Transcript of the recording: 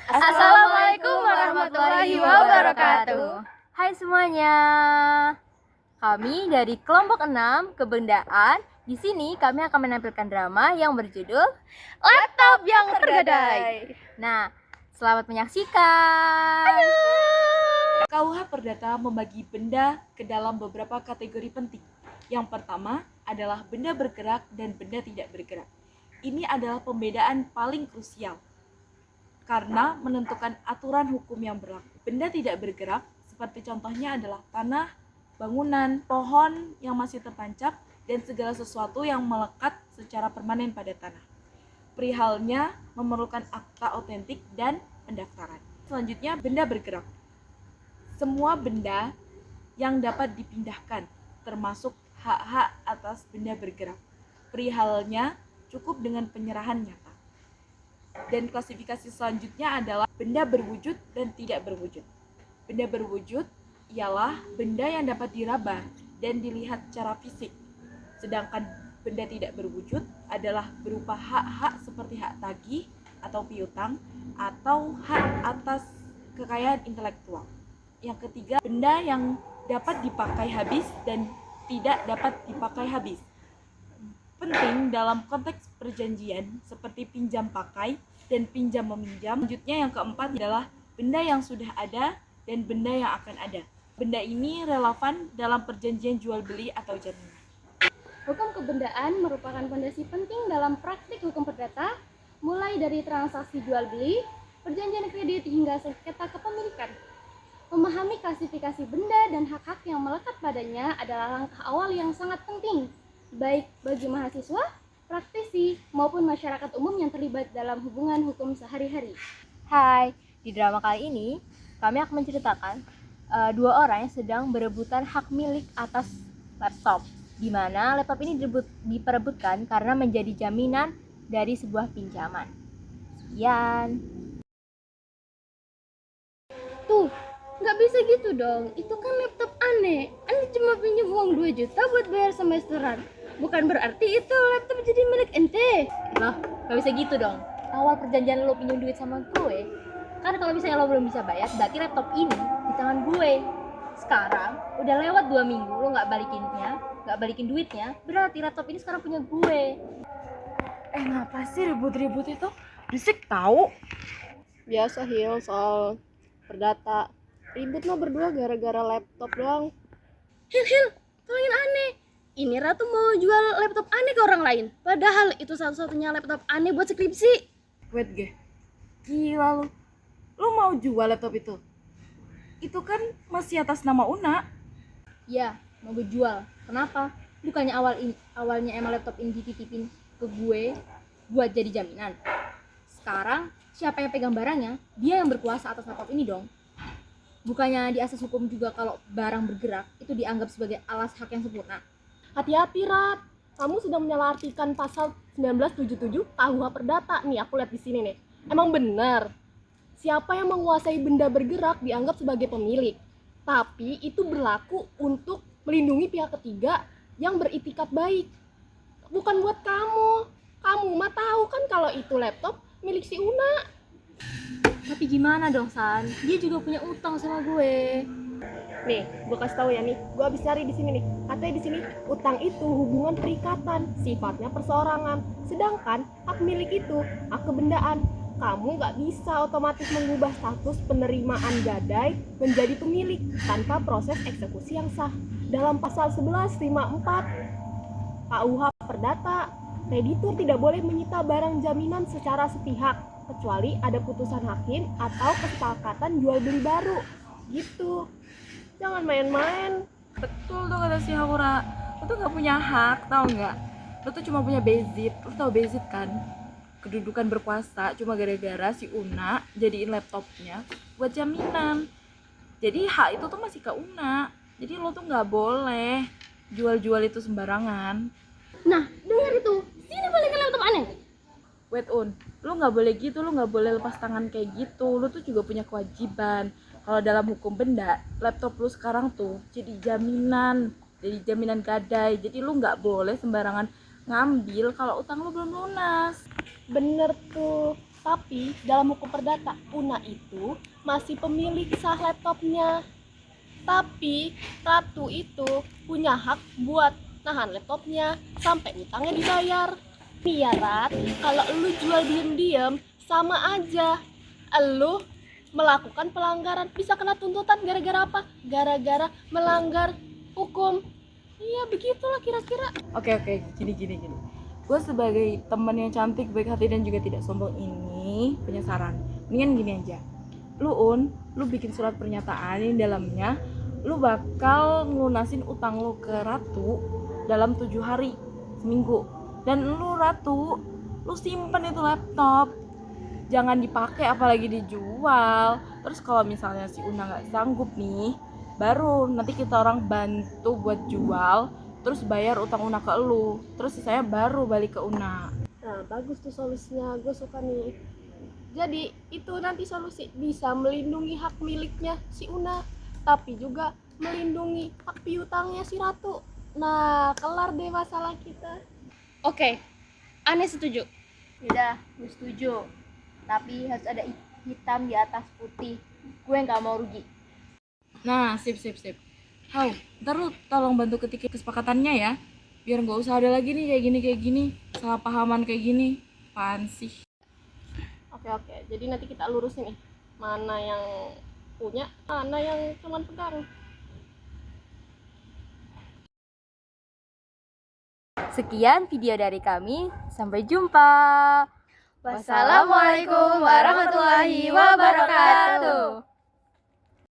Assalamualaikum warahmatullahi wabarakatuh. Hai semuanya. Kami dari kelompok 6 Kebendaan. Di sini kami akan menampilkan drama yang berjudul Laptop yang tergadai. Nah, selamat menyaksikan. KUH Perdata membagi benda ke dalam beberapa kategori penting. Yang pertama adalah benda bergerak dan benda tidak bergerak. Ini adalah pembedaan paling krusial karena menentukan aturan hukum yang berlaku. Benda tidak bergerak seperti contohnya adalah tanah, bangunan, pohon yang masih tertancap, dan segala sesuatu yang melekat secara permanen pada tanah. Perihalnya memerlukan akta otentik dan pendaftaran. Selanjutnya, benda bergerak. Semua benda yang dapat dipindahkan, termasuk hak-hak atas benda bergerak. Perihalnya cukup dengan penyerahan nyata. Dan klasifikasi selanjutnya adalah benda berwujud dan tidak berwujud. Benda berwujud ialah benda yang dapat diraba dan dilihat secara fisik. Sedangkan benda tidak berwujud adalah berupa hak-hak seperti hak tagih atau piutang atau hak atas kekayaan intelektual. Yang ketiga, benda yang dapat dipakai habis dan tidak dapat dipakai habis. Penting dalam konteks perjanjian seperti pinjam pakai dan pinjam meminjam. Selanjutnya yang keempat adalah benda yang sudah ada dan benda yang akan ada. Benda ini relevan dalam perjanjian jual beli atau jaminan. Hukum kebendaan merupakan fondasi penting dalam praktik hukum perdata, mulai dari transaksi jual beli, perjanjian kredit hingga sengketa kepemilikan. Memahami klasifikasi benda dan hak-hak yang melekat padanya adalah langkah awal yang sangat penting, baik bagi mahasiswa, praktisi, maupun masyarakat umum yang terlibat dalam hubungan hukum sehari-hari. Hai, di drama kali ini kami akan menceritakan dua orang yang sedang berebutan hak milik atas laptop, di mana laptop ini diperebutkan karena menjadi jaminan dari sebuah pinjaman. Sekian. Tuh, nggak bisa gitu dong, itu kan laptop aneh. Aneh cuma pinjam uang 2 juta buat bayar semesteran. Bukan berarti itu laptop jadi milik ente. Loh, gak bisa gitu dong. Awal perjanjian lo pinjam duit sama gue, kan kalau misalnya lo belum bisa bayar, berarti laptop ini di tangan gue. Sekarang udah lewat 2 minggu lo gak balikin duitnya, berarti laptop ini sekarang punya gue. Ngapa sih ribut-ribut itu? Berisik tahu. Biasa Hil, soal perdata. Ribut mah berdua gara-gara laptop doang. Hil, kalian aneh. Ini Ratu mau jual laptop aneh ke orang lain, padahal itu satu-satunya laptop aneh buat skripsi. Wait, gila lu. Lu mau jual laptop itu? Itu kan masih atas nama Una. Ya, mau gue jual. Kenapa? Bukannya awalnya emang laptop ini dititipin ke gue buat jadi jaminan. Sekarang siapa yang pegang barangnya, dia yang berkuasa atas laptop ini dong. Bukannya di asas hukum juga kalau barang bergerak itu dianggap sebagai alas hak yang sempurna. Hati-hati Rat, kamu sedang menyalahartikan pasal 1977 KUH Perdata. Nih aku lihat di sini nih. Emang benar. Siapa yang menguasai benda bergerak dianggap sebagai pemilik. Tapi itu berlaku untuk melindungi pihak ketiga yang beritikat baik. Bukan buat kamu. Kamu mah tahu kan kalau itu laptop milik si Una. Tapi gimana dong San? Dia juga punya utang sama gue. Nih, gue kasih tahu ya nih. Gue habis cari di sini nih. Katanya di sini utang itu hubungan perikatan, sifatnya perseorangan. Sedangkan hak milik itu hak kebendaan. Kamu nggak bisa otomatis mengubah status penerimaan gadai menjadi pemilik tanpa proses eksekusi yang sah. Dalam pasal 1154 KUH Perdata, kreditur tidak boleh menyita barang jaminan secara sepihak kecuali ada putusan hakim atau kesepakatan jual beli baru. Gitu. Jangan main-main. Betul tuh kata si Haura. Lu tuh gak punya hak, tau gak? Lu tuh cuma punya bezit. Lu tau bezit kan? Kedudukan berkuasa cuma gara-gara si Una jadiin laptopnya buat jaminan. Jadi hak itu tuh masih ke Una. Jadi lo tuh gak boleh jual-jual itu sembarangan. Nah, dengar itu. Sini balikin laptop aneh. Wait lu gak boleh gitu, lu gak boleh lepas tangan kayak gitu. Lu tuh juga punya kewajiban. Kalau dalam hukum benda, laptop lu sekarang tuh jadi jaminan gadai. Jadi lu nggak boleh sembarangan ngambil kalau utang lu belum lunas. Bener tuh. Tapi dalam hukum perdata, Una itu masih pemilik sah laptopnya. Tapi Ratu itu punya hak buat nahan laptopnya sampai utangnya dibayar. Nih ya Rat, kalau lu jual diem-diem sama aja. Lu melakukan pelanggaran, bisa kena tuntutan gara-gara apa? Gara-gara melanggar hukum. Iya begitulah kira-kira. Oke, gini. Gue sebagai teman yang cantik, baik hati dan juga tidak sombong ini punya saran. Mendingan gini aja. Lu bikin surat pernyataan yang dalamnya lu bakal ngelunasin utang lu ke Ratu dalam 7 hari, seminggu. Dan Ratu, lu simpen itu laptop. Jangan dipakai apalagi dijual. Terus kalau misalnya si Una nggak sanggup nih, baru nanti kita orang bantu buat jual, terus bayar utang Una ke lu, terus sisanya baru balik ke Una. Nah bagus tuh solusinya, gue suka nih. Jadi itu nanti solusi, bisa melindungi hak miliknya si Una, tapi juga melindungi hak piutangnya si Ratu. Nah kelar deh masalah kita. Oke, Ane setuju. Yaudah, gue setuju. Tapi harus ada hitam di atas putih. Gue nggak mau rugi. Nah, sip. Hau, ntar lu tolong bantu ketik kesepakatannya ya, biar nggak usah ada lagi nih kayak gini, salah pahaman kayak gini. Apaan sih? Oke, jadi nanti kita lurusin nih, mana yang punya, mana yang cuman pegang. Sekian video dari kami. Sampai jumpa. Wassalamualaikum warahmatullahi wabarakatuh.